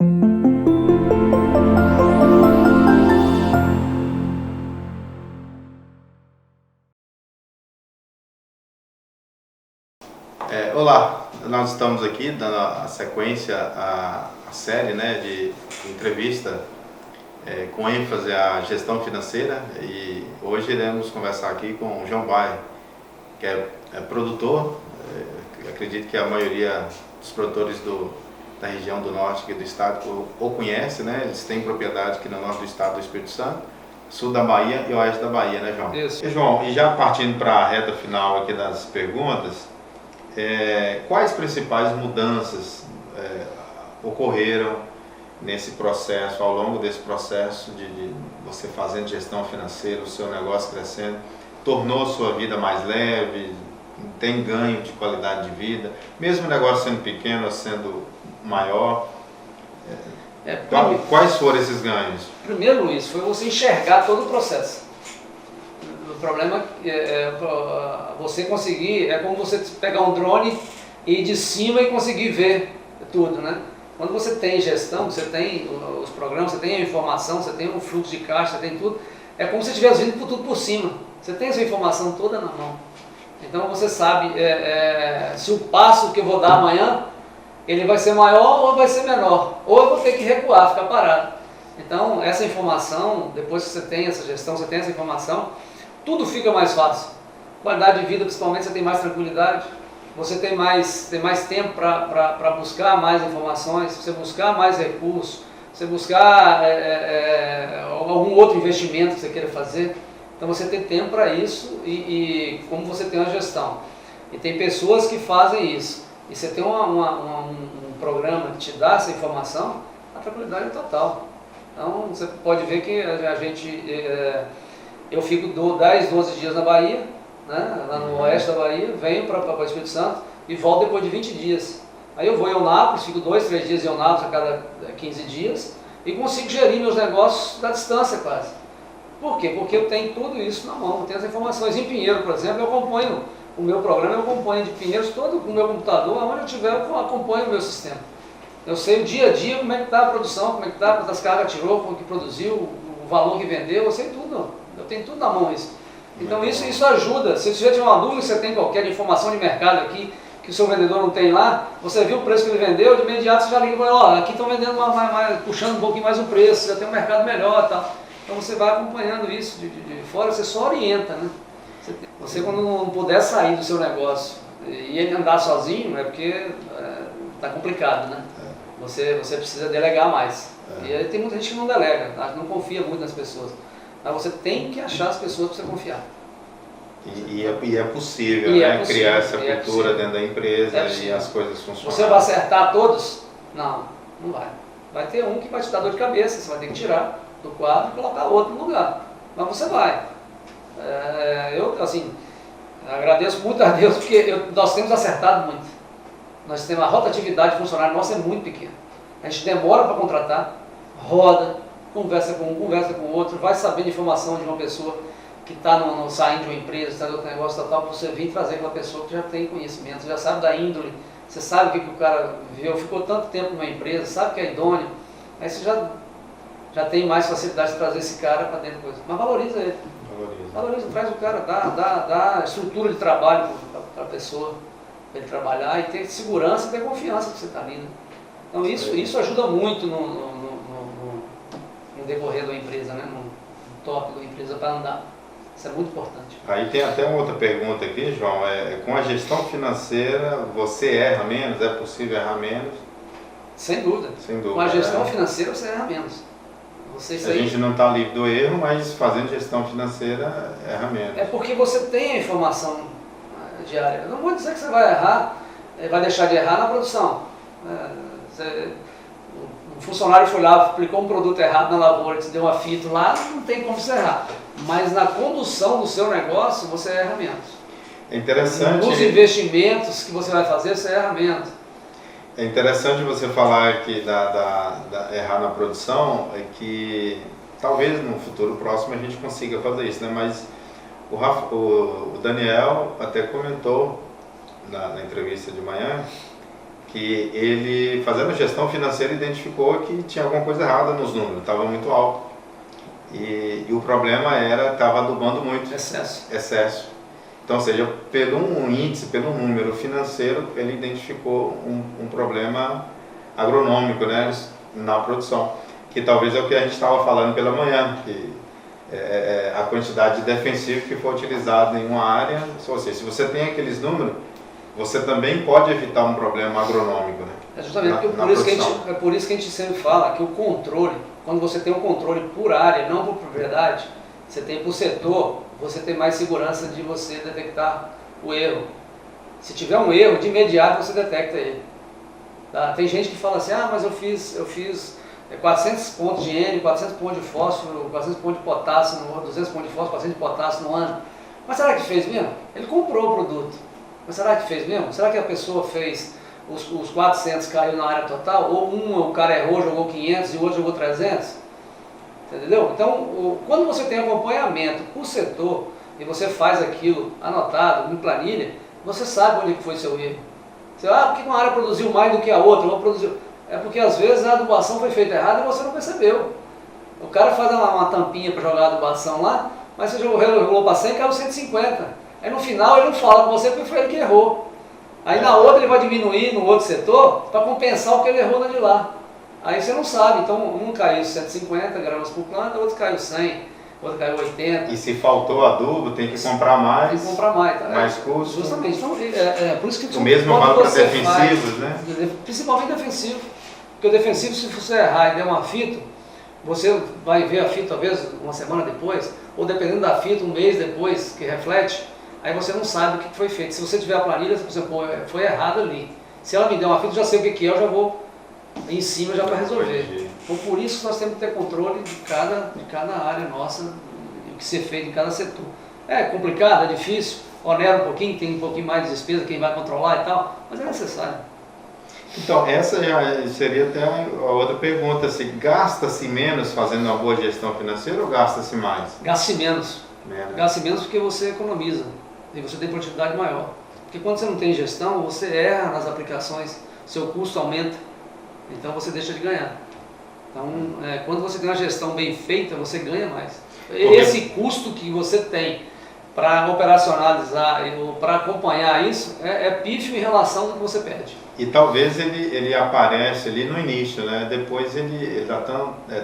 Olá, nós estamos aqui dando a sequência à série, né, de entrevista com ênfase à gestão financeira, e hoje iremos conversar aqui com o João Bayer, que é produtor. Acredito que a maioria dos produtores da região do norte aqui do estado o conhece, né? Eles têm propriedade aqui no norte do estado do Espírito Santo, sul da Bahia e oeste da Bahia, né, João? Isso. E, João, e já partindo para a reta final aqui das perguntas, quais principais mudanças ocorreram nesse processo, ao longo desse processo de você fazendo gestão financeira, o seu negócio crescendo, tornou a sua vida mais leve, tem ganho de qualidade de vida, mesmo o negócio sendo pequeno ou sendo maior? Quais foram esses ganhos? Primeiro, Luiz, foi você enxergar todo o processo. O problema é você conseguir, é como você pegar um drone e ir de cima e conseguir ver tudo, né? Quando você tem gestão, você tem os programas, você tem a informação, você tem o fluxo de caixa, você tem tudo, é como se estivesse vindo tudo por cima. Você tem essa informação toda na mão. Então você sabe se o passo que eu vou dar amanhã, ele vai ser maior ou vai ser menor, ou eu vou ter que recuar, ficar parado. Então essa informação, depois que você tem essa gestão, você tem essa informação, tudo fica mais fácil. Qualidade de vida, principalmente, você tem mais tranquilidade, você tem mais tempo para buscar mais informações, você buscar mais recursos, você buscar algum outro investimento que você queira fazer. Então você tem tempo para isso e como você tem uma gestão. E tem pessoas que fazem isso. E você tem um programa que te dá essa informação, a tranquilidade é total. Então você pode ver que eu fico 10, 12 dias na Bahia, né, lá no oeste da Bahia, venho para o Espírito Santo e volto depois de 20 dias. Aí eu vou em Eunápolis, fico 2, 3 dias em Eunápolis a cada 15 dias e consigo gerir meus negócios da distância quase. Por quê? Porque eu tenho tudo isso na mão, eu tenho as informações. Em Pinheiro, por exemplo, eu acompanho o meu programa, eu acompanho de Pinheiros todo com o meu computador, onde eu estiver eu acompanho o meu sistema. Eu sei o dia a dia como é que está a produção, como é que está, quantas cargas tirou, como que produziu, o valor que vendeu, eu sei tudo. Eu tenho tudo na mão isso. Então isso ajuda. Se você tiver uma dúvida, você tem qualquer informação de mercado aqui, que o seu vendedor não tem lá, você viu o preço que ele vendeu, de imediato você já liga e fala, ó, aqui estão vendendo puxando um pouquinho mais o preço, já tem um mercado melhor e tal. Então você vai acompanhando isso de fora, você só orienta, né? Você quando não puder sair do seu negócio e ele andar sozinho, é porque está complicado, né? Você precisa delegar mais. E aí tem muita gente que não delega, não confia muito nas pessoas. Mas você tem que achar as pessoas para você confiar. E é possível, né? Criar essa cultura dentro da empresa e as coisas funcionam. Você vai acertar todos? Não vai. Vai ter um que vai te dar dor de cabeça, você vai ter que tirar do quadro e colocar outro no lugar. Mas você vai. Eu, assim, agradeço muito a Deus porque nós temos acertado muito. Nós temos a rotatividade de funcionário nossa é muito pequena. A gente demora para contratar, roda, conversa com um, conversa com o outro, vai sabendo informação de uma pessoa que está saindo de uma empresa, está de outro negócio tal, para você vir trazer aquela pessoa que já tem conhecimento, já sabe da índole, você sabe o que o cara viveu, ficou tanto tempo numa empresa, sabe que é idôneo, aí você já tem mais facilidade de trazer esse cara para dentro da coisa. Mas valoriza ele. Valoriza, traz o cara, dá estrutura de trabalho para a pessoa, para ele trabalhar e ter segurança e ter confiança que você está ali. Né? Então isso ajuda muito no decorrer da empresa, né? No tópico da empresa para andar. Isso é muito importante. Aí tem até uma outra pergunta aqui, João. Com a gestão financeira, você erra menos? É possível errar menos? Sem dúvida. Com a gestão financeira, você erra menos. A gente não está livre do erro, mas fazendo gestão financeira, erra menos. É porque você tem a informação diária. Eu não vou dizer que você vai errar, vai deixar de errar na produção. Um funcionário foi lá, aplicou um produto errado na lavoura, te deu uma fito lá, não tem como você errar. Mas na condução do seu negócio, você erra menos. É interessante. Nos investimentos que você vai fazer, você erra menos. É interessante você falar aqui da errar na produção, que talvez no futuro próximo a gente consiga fazer isso, né? Mas o Daniel até comentou na entrevista de manhã que ele, fazendo gestão financeira, identificou que tinha alguma coisa errada nos números, estava muito alto. E o problema era, estava adubando muito. Excesso. Então, ou seja, pelo um índice, pelo número financeiro, ele identificou um problema agronômico, né, na produção. Que talvez é o que a gente estava falando pela manhã, que a quantidade de defensivo que foi utilizado em uma área, ou seja, se você tem aqueles números, você também pode evitar um problema agronômico, né? É justamente por isso que a gente sempre fala que o controle, quando você tem um controle por área, não por propriedade, você tem por setor, você tem mais segurança de você detectar o erro. Se tiver um erro, de imediato você detecta ele. Tá? Tem gente que fala assim, mas eu fiz 400 pontos de N, 400 pontos de fósforo, 400 pontos de potássio, 200 pontos de fósforo, 400 de potássio no ano. Mas será que fez mesmo? Ele comprou o produto. Mas será que fez mesmo? Será que a pessoa fez os 400 caiu na área total? Ou o cara errou, jogou 500 e o outro jogou 300? Entendeu? Então, quando você tem acompanhamento por setor e você faz aquilo anotado em planilha, você sabe onde foi seu erro. Você por que uma área produziu mais do que a outra? É porque às vezes a adubação foi feita errada e você não percebeu. O cara faz uma tampinha para jogar a adubação lá, mas você jogou para 100 e caiu 150. Aí no final ele não fala com você porque foi ele que errou. Aí na outra ele vai diminuir no outro setor para compensar o que ele errou na de lá. Aí você não sabe, então um caiu 150 gramas por planta, outro caiu 100, outro caiu 80. E se faltou adubo, tem que comprar mais. Tem que comprar mais, tá? Mais custo. Justamente, então, por isso que o mesmo vale para defensivos, né? Principalmente defensivo. Porque o defensivo, se você errar e der uma fito, você vai ver a fito talvez uma semana depois, ou dependendo da fito, um mês depois, que reflete, aí você não sabe o que foi feito. Se você tiver a planilha, você foi errado ali. Se ela me der uma fito, eu já sei o que é, eu já vou em cima já para resolver. Então, por isso nós temos que ter controle de cada área nossa, o que ser feito em cada setor. É complicado, é difícil, onera um pouquinho, tem um pouquinho mais de despesa, quem vai controlar e tal, mas é necessário. Então, essa já seria até a outra pergunta, se gasta-se menos fazendo uma boa gestão financeira ou gasta-se mais? Gaste menos. Gaste menos porque você economiza e você tem produtividade maior. Porque quando você não tem gestão, você erra nas aplicações, seu custo aumenta, então você deixa de ganhar. Então, quando você tem uma gestão bem feita, você ganha mais. Esse custo que você tem para operacionalizar ou para acompanhar isso é pífio em relação ao que você perde. E talvez ele aparece ali no início, né? Depois ele dá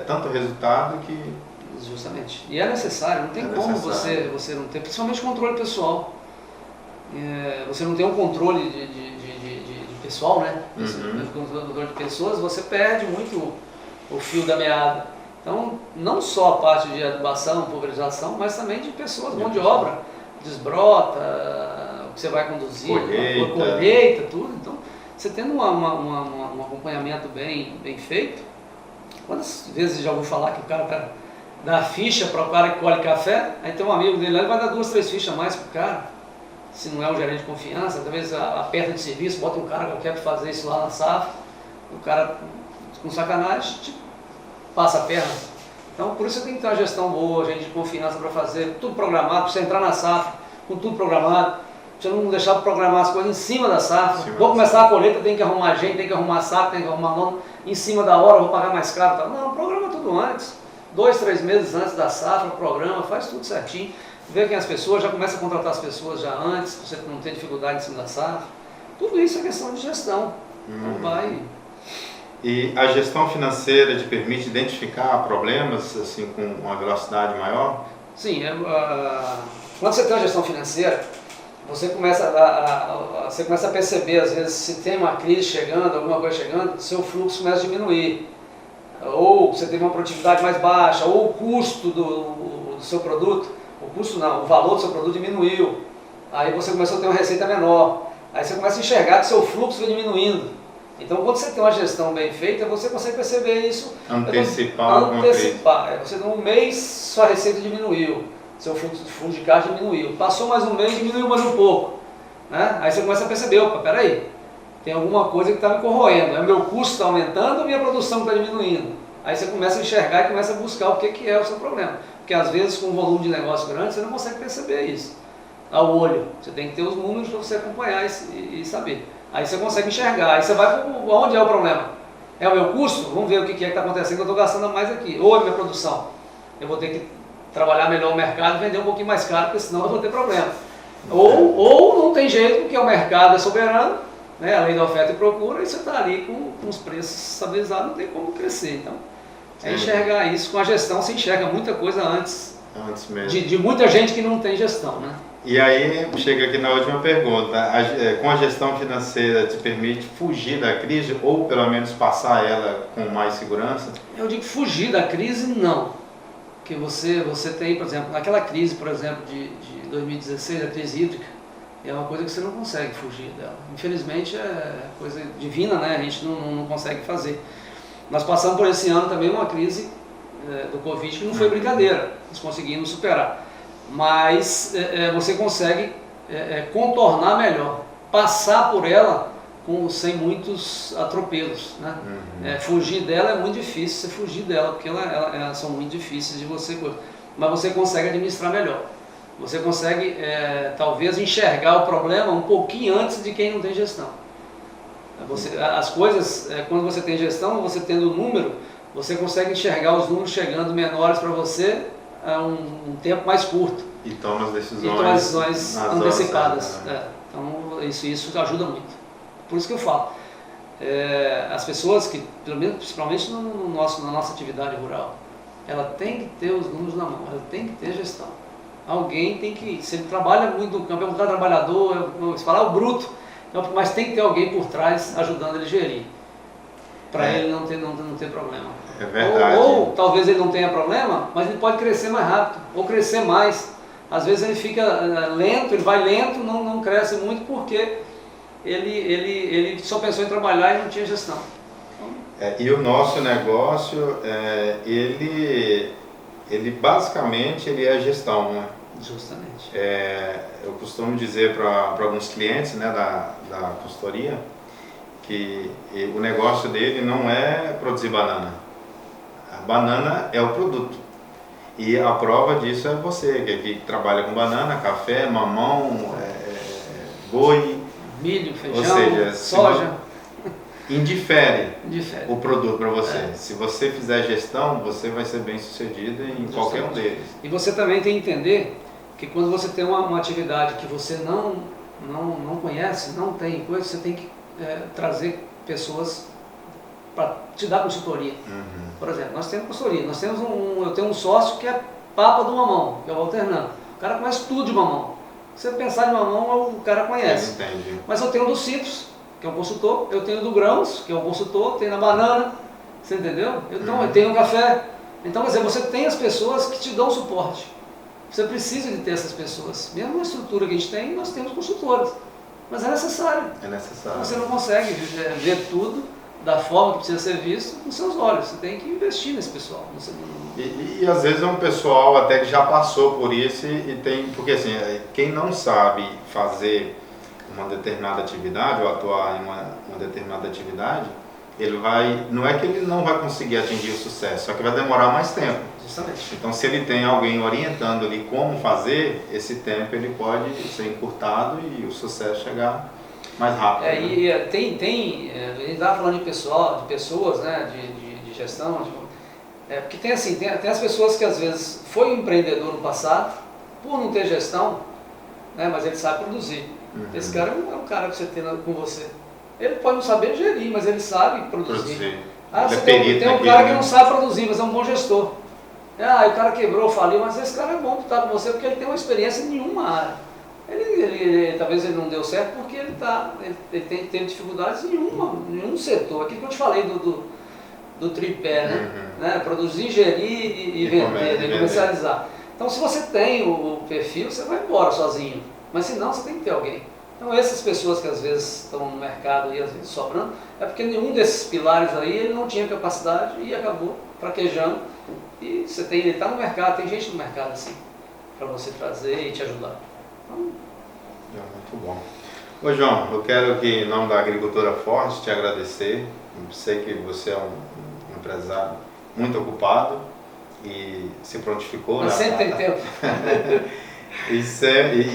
tanto resultado que... Justamente. E é necessário, não tem como você não ter, principalmente controle pessoal. Você não tem um controle de pessoal, né? Controle de pessoas, você perde muito o fio da meada. Então, não só a parte de adubação, pulverização, mas também de pessoas, mão de obra, desbrota, o que você vai conduzir, colheita, tudo. Então, você tendo um acompanhamento bem feito, quantas vezes já ouviu falar que o cara dá ficha para o cara que colhe café, aí tem um amigo dele lá, ele vai dar 2, 3 fichas a mais para o cara, se não é um gerente de confiança, talvez aperta de serviço, bota um cara qualquer para fazer isso lá na safra, o cara com sacanagem, passa a perna. Então, por isso você tem que ter uma gestão boa, gente de confiança para fazer, tudo programado, para você entrar na safra, com tudo programado, você não deixar de programar as coisas em cima da safra. Vou começar a colheita, tem que arrumar gente, tem que arrumar saco, tem que arrumar mão, em cima da hora, vou pagar mais caro. Tá? Não, programa tudo antes, 2, 3 meses antes da safra, programa, faz tudo certinho, vê quem as pessoas, já começa a contratar as pessoas já antes, para você não ter dificuldade em cima da safra. Tudo isso é questão de gestão. Então vai... E a gestão financeira te permite identificar problemas assim, com uma velocidade maior? Sim, quando você tem uma gestão financeira, você começa a perceber, às vezes, se tem uma crise chegando, alguma coisa chegando, seu fluxo começa a diminuir. Ou você teve uma produtividade mais baixa, ou o custo do seu produto, o valor do seu produto diminuiu. Aí você começou a ter uma receita menor. Aí você começa a enxergar que seu fluxo vai diminuindo. Então, quando você tem uma gestão bem feita, você consegue perceber isso. Antecipar. Você, num mês, sua receita diminuiu, seu fluxo de caixa diminuiu. Passou mais um mês, diminuiu mais um pouco. Né? Aí você começa a perceber, opa, peraí, tem alguma coisa que está me corroendo. O meu custo está aumentando ou minha produção está diminuindo? Aí você começa a enxergar e começa a buscar o que é o seu problema. Porque às vezes, com um volume de negócio grande, você não consegue perceber isso ao olho. Você tem que ter os números para você acompanhar e saber. Aí você consegue enxergar, aí você vai para onde é o problema. É o meu custo? Vamos ver o que é que está acontecendo, que eu estou gastando mais aqui. Ou é a minha produção. Eu vou ter que trabalhar melhor o mercado e vender um pouquinho mais caro, porque senão eu vou ter problema. Ou não tem jeito, porque o mercado é soberano, né, a lei da oferta e procura, e você está ali com os preços estabilizados, não tem como crescer. Então, é enxergar isso. Com a gestão, você enxerga muita coisa antes mesmo. De muita gente que não tem gestão, né? E aí, chega aqui na última pergunta, com a gestão financeira te permite fugir da crise ou pelo menos passar ela com mais segurança? Eu digo fugir da crise, não. Porque você tem, por exemplo, naquela crise, por exemplo, de 2016, a crise hídrica, é uma coisa que você não consegue fugir dela. Infelizmente é coisa divina, né? A gente não consegue fazer. Nós passamos por esse ano também uma crise do Covid que não foi brincadeira, nós conseguimos superar. Mas você consegue contornar melhor, passar por ela sem muitos atropelos, né? Fugir dela é muito difícil, você fugir dela, porque elas são muito difíceis de você coisa. Mas você consegue administrar melhor. Você consegue, talvez, enxergar o problema um pouquinho antes de quem não tem gestão. As coisas, quando você tem gestão, você tendo o número, você consegue enxergar os números chegando menores para você a um tempo mais curto. E toma as decisões antecipadas. Então, isso ajuda muito. Por isso que eu falo. As pessoas que, pelo menos, principalmente na nossa atividade rural, ela tem que ter os números na mão, ela tem que ter gestão. Alguém tem que, se ele trabalha muito no campo, é um cara trabalhador, se falar o bruto, mas tem que ter alguém por trás ajudando ele a gerir, para ele não ter problema. É verdade. Ou talvez ele não tenha problema, mas ele pode crescer mais rápido, ou crescer mais. Às vezes ele fica lento, ele vai lento, não cresce muito porque ele só pensou em trabalhar e não tinha gestão. E o nosso negócio, ele basicamente ele é gestão, né? Justamente. Eu costumo dizer para alguns clientes, né, da consultoria que o negócio dele não é produzir banana. A banana é o produto. E a prova disso é você, que trabalha com banana, café, mamão, boi, milho, feijão, ou seja, soja. Indifere o produto para você. Se você fizer gestão, você vai ser bem sucedido em qualquer um deles. E você também tem que entender que quando você tem uma atividade que você não conhece, não tem coisa, você tem que trazer pessoas para te dar consultoria. Por exemplo, nós temos consultoria, eu tenho um sócio que é papa do mamão, que é o Alternando. O cara conhece tudo de mamão. Se você pensar em mamão, o cara conhece. Mas eu tenho do citros, que é um consultor, eu tenho do grãos, que é um consultor, tenho na banana, você entendeu? Então eu tenho no café. Então, quer dizer, você tem as pessoas que te dão suporte. Você precisa de ter essas pessoas. Mesmo na estrutura que a gente tem, nós temos consultores. Mas é necessário. É necessário. Você não consegue ver tudo da forma que precisa ser visto com seus olhos. Você tem que investir nesse pessoal. E às vezes é um pessoal até que já passou por isso e tem... Porque assim, quem não sabe fazer uma determinada atividade ou atuar em uma determinada atividade, ele vai... Não é que ele não vai conseguir atingir o sucesso, só que vai demorar mais tempo. Justamente. Então, se ele tem alguém orientando ali como fazer, esse tempo ele pode ser encurtado e o sucesso chegar mais rápido. E a gente estava falando de pessoas, né, de gestão, porque tem assim, tem as pessoas que às vezes foi um empreendedor no passado, por não ter gestão, né, mas ele sabe produzir. Esse cara é um cara que você tem com você. Ele pode não saber gerir, mas ele sabe produzir. Tem um cara que não sabe produzir, mas é um bom gestor. O cara quebrou, faliu, mas esse cara é bom estar com você porque ele tem uma experiência em nenhuma área. Talvez ele não deu certo porque ele tem dificuldades em nenhum setor. Aquilo que eu te falei do tripé, né? Produzir, gerir e vender, comercializar. Então, se você tem o perfil, você vai embora sozinho. Mas se não, você tem que ter alguém. Então, essas pessoas que às vezes estão no mercado e às vezes sobrando, é porque nenhum desses pilares aí ele não tinha capacidade e acabou fraquejando. E ele está no mercado, tem gente no mercado assim, para você trazer e te ajudar. Então, muito bom. Ô João, eu quero que em nome da Agricultura Forte te agradecer. Eu sei que você é um empresário muito ocupado e se prontificou. Mas sempre tem tempo. E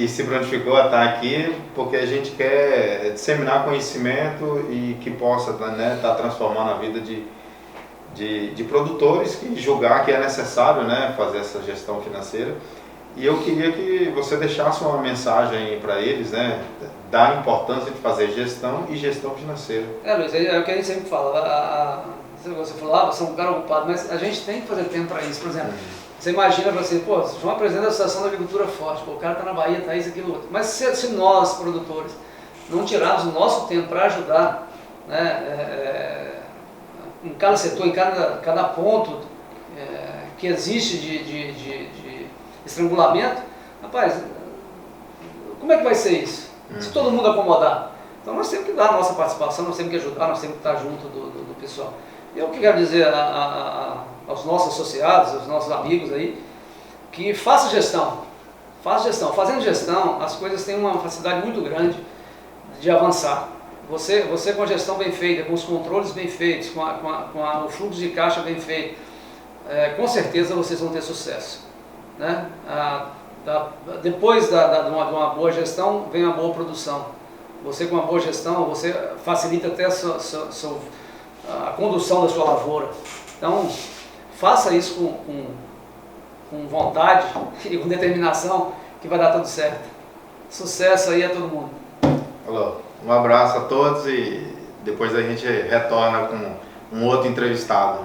se prontificou a estar aqui porque a gente quer disseminar conhecimento e que possa, né, estar transformando a vida de produtores que julgar que é necessário, né, fazer essa gestão financeira. E eu queria que você deixasse uma mensagem para eles, né, da importância de fazer gestão e gestão financeira. Luiz, é o que a gente sempre fala. Você falou, você é um cara ocupado, mas a gente tem que fazer tempo para isso. Por exemplo, você imagina para você, pô, João presidente da Associação da Agricultura Forte, pô, o cara está na Bahia, está isso, aquilo, outro. Mas se nós, produtores, não tirarmos o nosso tempo para ajudar, né, em cada setor, em cada ponto que existe de estrangulamento, rapaz, como é que vai ser isso? Se todo mundo acomodar. Então nós temos que dar a nossa participação, nós temos que ajudar, nós temos que estar junto do pessoal. Eu que quero dizer aos nossos associados, aos nossos amigos aí, que faça gestão. Fazendo gestão, as coisas têm uma facilidade muito grande de avançar. Você com a gestão bem feita, com os controles bem feitos, com o fluxo de caixa bem feito, com certeza vocês vão ter sucesso. Né? Depois de uma boa gestão, vem uma boa produção. Você com uma boa gestão, você facilita até a condução da sua lavoura. Então, faça isso com vontade e com determinação, que vai dar tudo certo. Sucesso aí a todo mundo. Alô, um abraço a todos e depois a gente retorna com um outro entrevistado.